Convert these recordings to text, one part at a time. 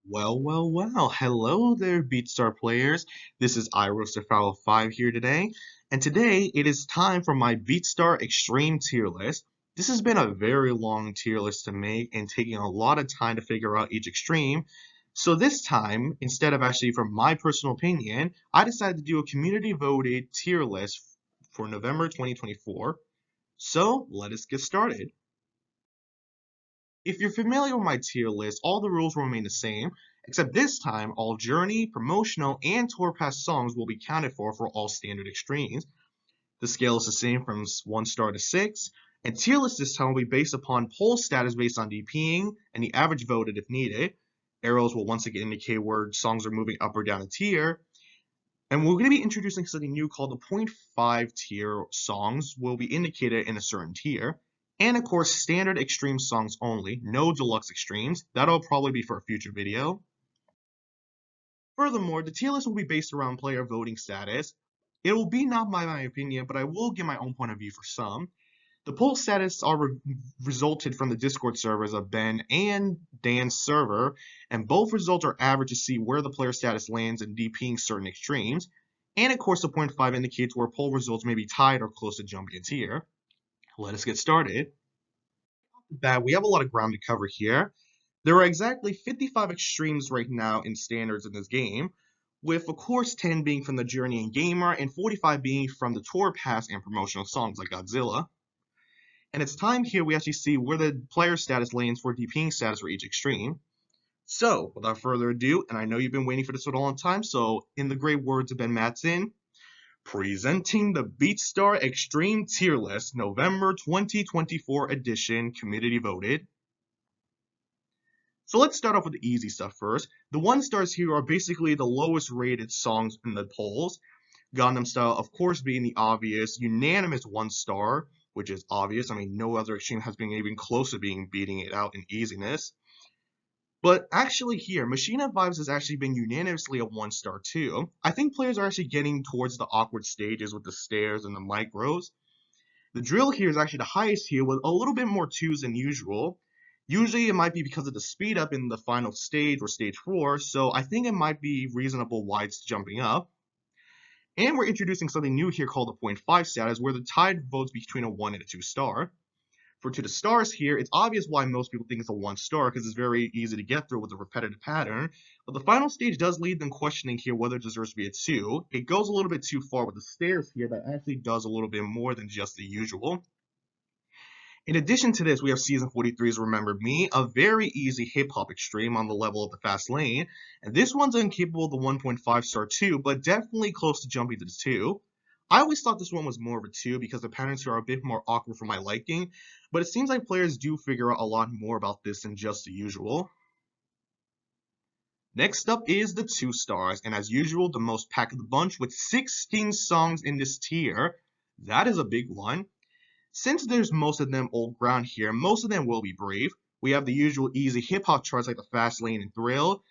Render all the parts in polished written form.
Well. Hello there, Beatstar players. This is iRoaster5 here today, and today it is time for my Beatstar Extreme Tier list. This has been a very long tier list to make and taking a lot of time to figure out each extreme. So this time, instead of actually from my personal opinion, I decided to do a community voted tier list for November 2024. So let us get started. If you're familiar with my tier list, all the rules will remain the same, except this time all journey, promotional, and tour pass songs will be counted for all standard extremes. The scale is the same from 1 star to 6, and tier list this time will be based upon poll status based on DPing and the average voted if needed. Arrows will once again indicate where songs are moving up or down a tier. And we're going to be introducing something new called the 0.5 tier songs will be indicated in a certain tier. And of course, standard extreme songs only, no deluxe extremes. That'll probably be for a future video. Furthermore, the tier list will be based around player voting status. It will be not my opinion, but I will give my own point of view for some. The poll status are resulted from the Discord servers of Ben and Dan's server, and both results are average to see where the player status lands in DPing certain extremes. And of course, the 0.5 indicates where poll results may be tied or close to jumping a tier. Let us get started. That we have a lot of ground to cover here. There are exactly 55 extremes right now in standards in this game, with of course 10 being from the Journey and Gamer, and 45 being from the Tour Pass and promotional songs like Godzilla. And it's time here we actually see where the player status lands for DPing status for each extreme. So, without further ado, and I know you've been waiting for this for a long time, so in the great words of Ben Matson, presenting the Beatstar Extreme Tier List November 2024 edition, community voted. So let's start off with the easy stuff first. The 1 stars here are basically the lowest rated songs in the polls. Gangnam Style, of course, being the obvious, unanimous 1 star, which is obvious. I mean, no other extreme has been even close to beating it out in easiness. But actually here, Machina Vibes has actually been unanimously a 1 star too. I think players are actually getting towards the awkward stages with the stairs and the micros. The drill here is actually the highest here with a little bit more 2s than usual. Usually it might be because of the speed up in the final stage or stage 4, so I think it might be reasonable why it's jumping up. And we're introducing something new here called the 0.5 status, where the tide votes between a 1 and a 2 star. For to the stars here, it's obvious why most people think it's a 1 star, because it's very easy to get through with a repetitive pattern. But the final stage does lead them questioning here whether it deserves to be a 2. It goes a little bit too far with the stairs here that actually does a little bit more than just the usual. In addition to this, we have Season 43's Remember Me, a very easy hip-hop extreme on the level of the fast lane, and this one's incapable of the 1.5 star too, but definitely close to jumping to the 2. I always thought this one was more of a 2 because the patterns here are a bit more awkward for my liking, but it seems like players do figure out a lot more about this than just the usual. Next up is the 2 stars, and as usual, the most pack of the bunch with 16 songs in this tier. That is a big one. Since there's most of them old ground here, most of them will be brief. We have the usual easy hip-hop charts like the Fast Lane and Thrill,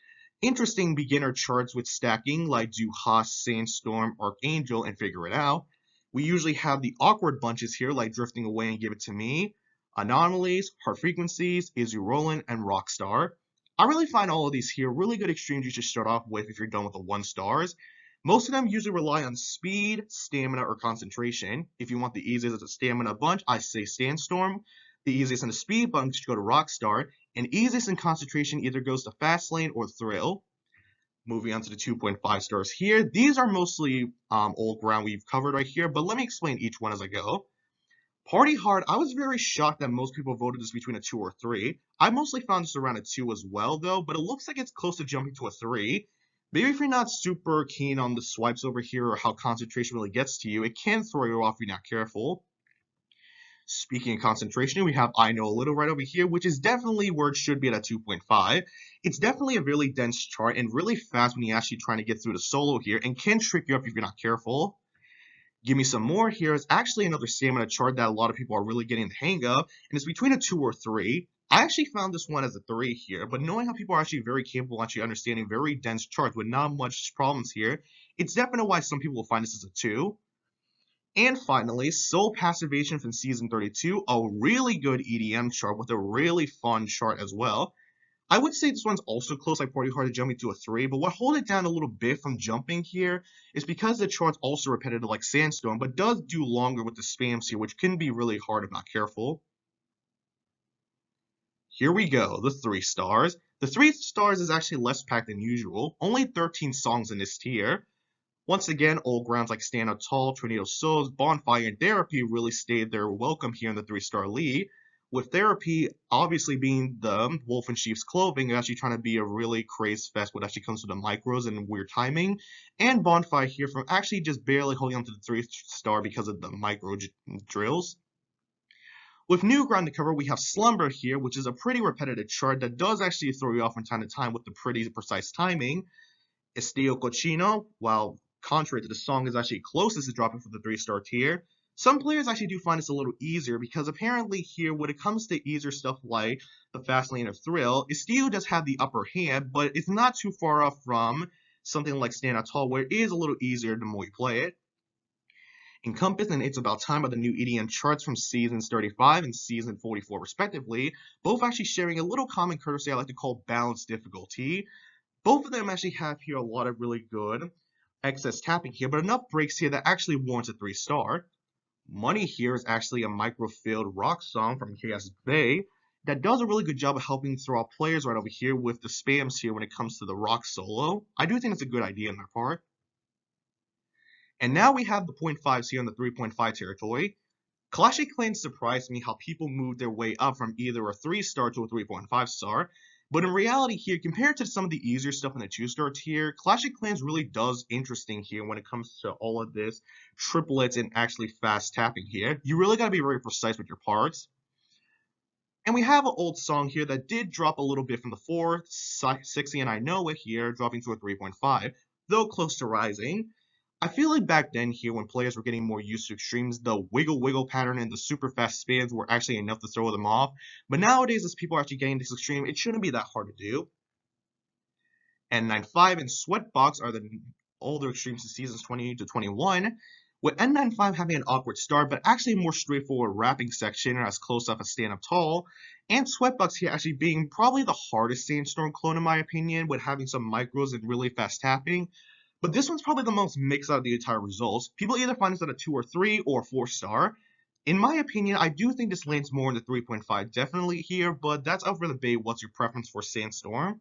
interesting beginner charts with stacking like Do Haas, Sandstorm, Archangel, and Figure It Out. We usually have the awkward bunches here like Drifting Away and Give It To Me, Anomalies, Heart Frequencies, Is You Rollin', and Rockstar. I really find all of these here really good extremes you should start off with if you're done with the 1 stars. Most of them usually rely on speed, stamina, or concentration. If you want the easiest as a stamina bunch, I say Sandstorm. The easiest in the speed bunch, you go to Rockstar. And easiest in concentration either goes to Fastlane or Thrill. Moving on to the 2.5 stars here. These are mostly old ground we've covered right here, but let me explain each one as I go. Party Hard, I was very shocked that most people voted this between a 2 or 3. I mostly found this around a 2 as well, though, but it looks like it's close to jumping to a 3. Maybe if you're not super keen on the swipes over here or how concentration really gets to you, it can throw you off if you're not careful. Speaking of concentration, we have I Know a Little right over here, which is definitely where it should be at a 2.5. It's definitely a really dense chart and really fast when you're actually trying to get through the solo here and can trick you up if you're not careful. Give Me Some More here is actually another stamina chart that a lot of people are really getting the hang of, and it's between a 2 or 3. I actually found this one as a 3 here, but knowing how people are actually very capable of actually understanding very dense charts with not much problems here, it's definitely why some people will find this as a 2. And finally, Soul Passivation from Season 32, a really good EDM chart with a really fun chart as well. I would say this one's also close, like pretty hard to jump into a 3, but what hold it down a little bit from jumping here is because the chart's also repetitive like Sandstorm, but does do longer with the spams here, which can be really hard if not careful. Here we go, the 3 stars. The 3 stars is actually less packed than usual, only 13 songs in this tier. Once again, old grounds like Stand Out Tall, Tornado Souls, Bonfire, and Therapy really stayed their welcome here in the 3-star lead, with Therapy obviously being the wolf in sheep's clothing and actually trying to be a really crazed fest when it actually comes to the micros and weird timing, and Bonfire here from actually just barely holding on to the 3-star because of the micro drills. With New Ground to cover, we have Slumber here, which is a pretty repetitive chart that does actually throw you off from time to time with the pretty precise timing. Estilo Cochino, while contrary to the song, is actually closest to dropping for the 3-star tier. Some players actually do find this a little easier because apparently here, when it comes to easier stuff like the Fast Lane of Thrill, Estilo does have the upper hand, but it's not too far off from something like Stand Out Tall, where it is a little easier the more you play it. Encompass and It's About Time are the new EDM charts from seasons 35 and season 44 respectively, both actually sharing a little common courtesy I like to call balanced difficulty. Both of them actually have here a lot of really good excess tapping here, but enough breaks here that actually warrants a 3-star. Money here is actually a micro-filled rock song from KS Bay that does a really good job of helping throw out players right over here with the spams here when it comes to the rock solo. I do think it's a good idea on their part. And now we have the 0.5s here in the 3.5 territory. Clash of Clans surprised me how people moved their way up from either a 3-star to a 3.5 star. But in reality here, compared to some of the easier stuff in the 2-star tier, Clash of Clans really does interesting here when it comes to all of this triplets and actually fast tapping here. You really got to be very precise with your parts. And we have an old song here that did drop a little bit from the 4, Sexy and I Know It here, dropping to a 3.5, though close to rising. I feel like back then here, when players were getting more used to extremes, the wiggle pattern and the super fast spins were actually enough to throw them off. But nowadays, as people are actually getting this extreme, it shouldn't be that hard to do. N95 and Sweatbox are the older extremes in seasons 20 to 21, with N95 having an awkward start, but actually a more straightforward rapping section as close up as Stand Up Tall, and Sweatbox here actually being probably the hardest Sandstorm clone in my opinion, with having some micros and really fast tapping. But this one's probably the most mixed out of the entire results. People either find this at a 2 or 3 or 4-star. In my opinion, I do think this lands more in the 3.5 definitely here, but that's up for the debate. What's your preference for Sandstorm?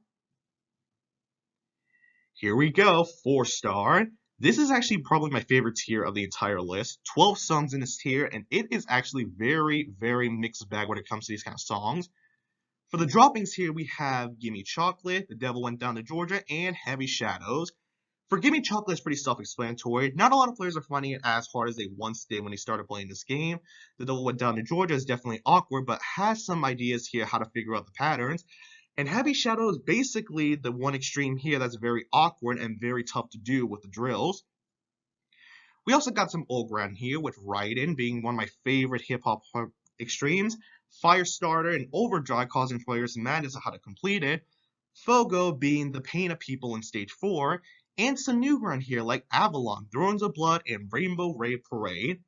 Here we go, 4-star. This is actually probably my favorite tier of the entire list. 12 songs in this tier, and it is actually very mixed bag when it comes to these kind of songs. For the droppings here, we have Gimme Chocolate, The Devil Went Down to Georgia, and Heavy Shadows. For Gimme Chocolate, it's pretty self-explanatory. Not a lot of players are finding it as hard as they once did when they started playing this game. The Devil Went Down to Georgia is definitely awkward, but has some ideas here how to figure out the patterns. And Heavy Shadow is basically the one extreme here that's very awkward and very tough to do with the drills. We also got some old ground here, with Raiden being one of my favorite hip-hop extremes, Firestarter and Overdrive causing players madness on how to complete it, Fogo being the pain of people in stage 4, and some new ground here like Avalon, Thrones of Blood, and Rainbow Rave Parade.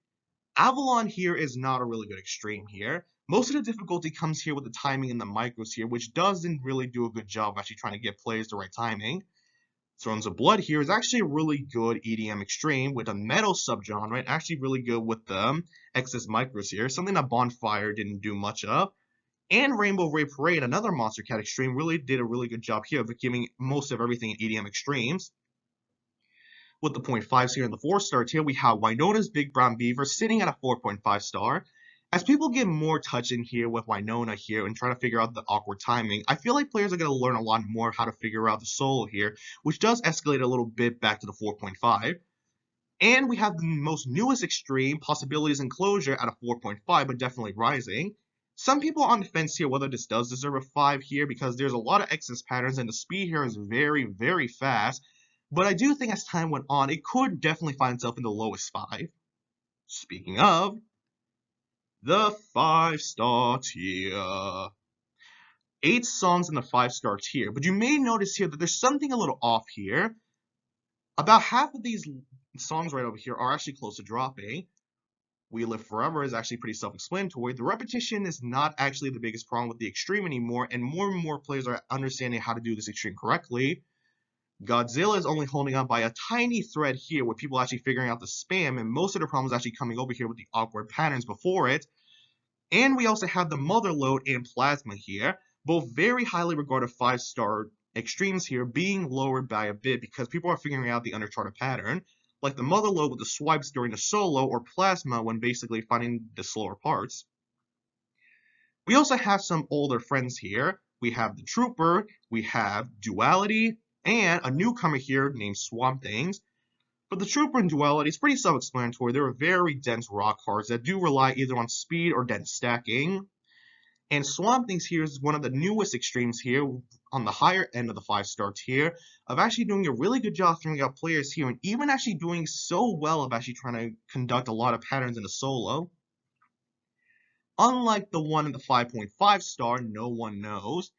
Avalon here is not a really good extreme here. Most of the difficulty comes here with the timing and the micros here, which doesn't really do a good job of actually trying to get players the right timing. Thrones of Blood here is actually a really good EDM extreme with a metal subgenre, and actually really good with the excess micros here, something that Bonfire didn't do much of. And Rainbow Rave Parade, another Monster Cat extreme, really did a really good job here of giving most of everything in EDM extremes. With the 0.5s here in the 4-star tier, we have Winona's Big Brown Beaver sitting at a 4.5 star. As people get more touch in here with Winona here and try to figure out the awkward timing, I feel like players are going to learn a lot more how to figure out the solo here, which does escalate a little bit back to the 4.5. And we have the most newest extreme, Possibilities and Closure, at a 4.5, but definitely rising. Some people are on the fence here whether this does deserve a 5 here, because there's a lot of excess patterns and the speed here is very fast. But I do think as time went on, it could definitely find itself in the lowest 5. Speaking of, the 5-star tier. 8 songs in the 5-star tier, but you may notice here that there's something a little off here. About half of these songs right over here are actually close to dropping. We Live Forever is actually pretty self-explanatory. The repetition is not actually the biggest problem with the extreme anymore, and more players are understanding how to do this extreme correctly. Godzilla is only holding on by a tiny thread here with people actually figuring out the spam, and most of the problems actually coming over here with the awkward patterns before it. And we also have the Mother Load and Plasma here, both very highly regarded 5-star extremes here being lowered by a bit because people are figuring out the Uncharted pattern, like the Mother Load with the swipes during the solo or Plasma when basically finding the slower parts. We also have some older friends here. We have the Trooper, we have Duality, and a newcomer here named Swamp Things. But the Trooper and Duality is pretty self-explanatory. They're very dense rock cards that do rely either on speed or dense stacking. And Swamp Things here is one of the newest extremes here on the higher end of the 5-star tier of actually doing a really good job throwing out players here and even actually doing so well of actually trying to conduct a lot of patterns in a solo. Unlike the one in the 5.5 star, No One Knows,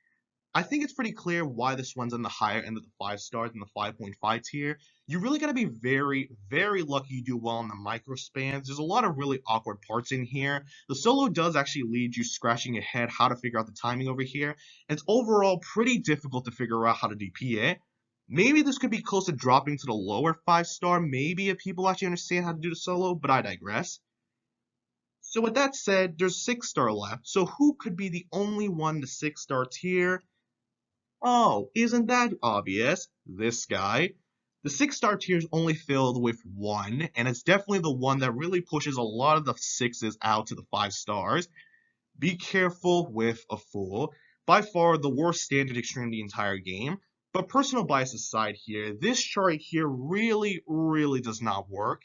I think it's pretty clear why this one's on the higher end of the 5 stars in the 5.5 tier. You really gotta be very lucky you do well on the micro spans. There's a lot of really awkward parts in here. The solo does actually lead you scratching your head how to figure out the timing over here. And it's overall pretty difficult to figure out how to DP it. Maybe this could be close to dropping to the lower 5 star, maybe if people actually understand how to do the solo, but I digress. So with that said, there's 6-star left. So who could be the only one to 6-star tier? Oh, isn't that obvious? This guy. The 6-star tier is only filled with 1, and it's definitely the one that really pushes a lot of the 6s out to the 5 stars. Be careful with a fool. By far the worst standard extreme in the entire game. But personal bias aside here, this chart here really does not work.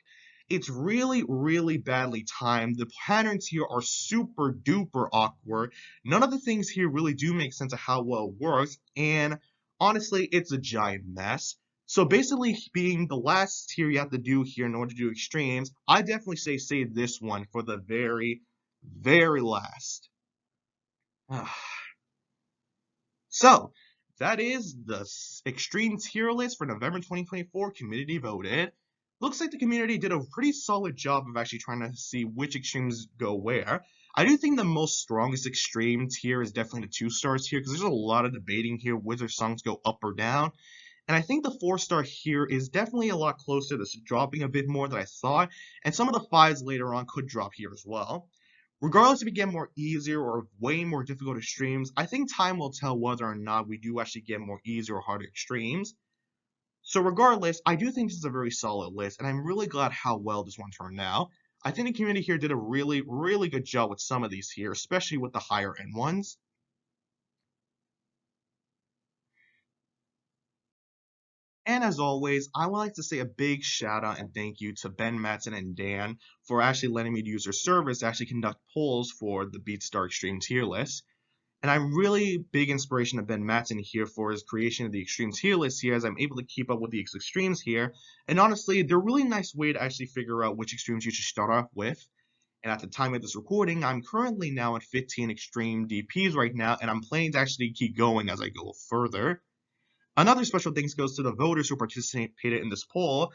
It's really badly timed. The patterns here are super duper awkward. None of the things here really do make sense of how well it works, and honestly, it's a giant mess. So basically, being the last tier you have to do here in order to do extremes, I definitely say save this one for the very last. So, that is the extreme tier list for November 2024 community voted. Looks like the community did a pretty solid job of actually trying to see which extremes go where. I do think the most strongest extreme tier is definitely the 2 stars here because there's a lot of debating here whether songs go up or down. And I think the 4-star here is definitely a lot closer to dropping a bit more than I thought, and some of the 5s later on could drop here as well. Regardless if we get more easier or way more difficult extremes, I think time will tell whether or not we do actually get more easier or harder extremes. So regardless, I do think this is a very solid list, and I'm really glad how well this one turned out. I think the community here did a really good job with some of these here, especially with the higher end ones. And as always, I would like to say a big shout out and thank you to Ben, Matson, and Dan for actually letting me use their service to actually conduct polls for the Beatstar Extreme Tier list. And I'm really big inspiration of Ben Matson here for his creation of the Extreme Tier list here as I'm able to keep up with the extremes here. And honestly, they're a really nice way to actually figure out which extremes you should start off with. And at the time of this recording, I'm currently now at 15 extreme DPs right now, and I'm planning to actually keep going as I go further. Another special thanks goes to the voters who participated in this poll.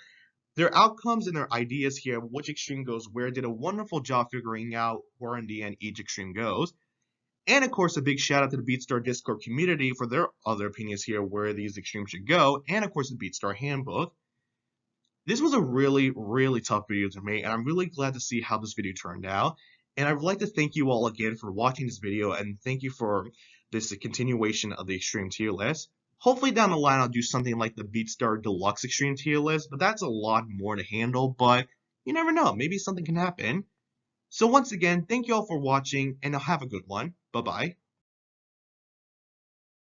Their outcomes and their ideas here, which extreme goes where, did a wonderful job figuring out where in the end each extreme goes. And of course, a big shout out to the Beatstar Discord community for their other opinions here where these extremes should go, and of course the Beatstar Handbook. This was a really tough video to make, and I'm really glad to see how this video turned out. And I would like to thank you all again for watching this video, and thank you for this continuation of the Extreme Tier list. Hopefully down the line I'll do something like the Beatstar Deluxe Extreme Tier list, but that's a lot more to handle, but you never know, maybe something can happen. So once again, thank you all for watching, and have a good one. Bye-bye.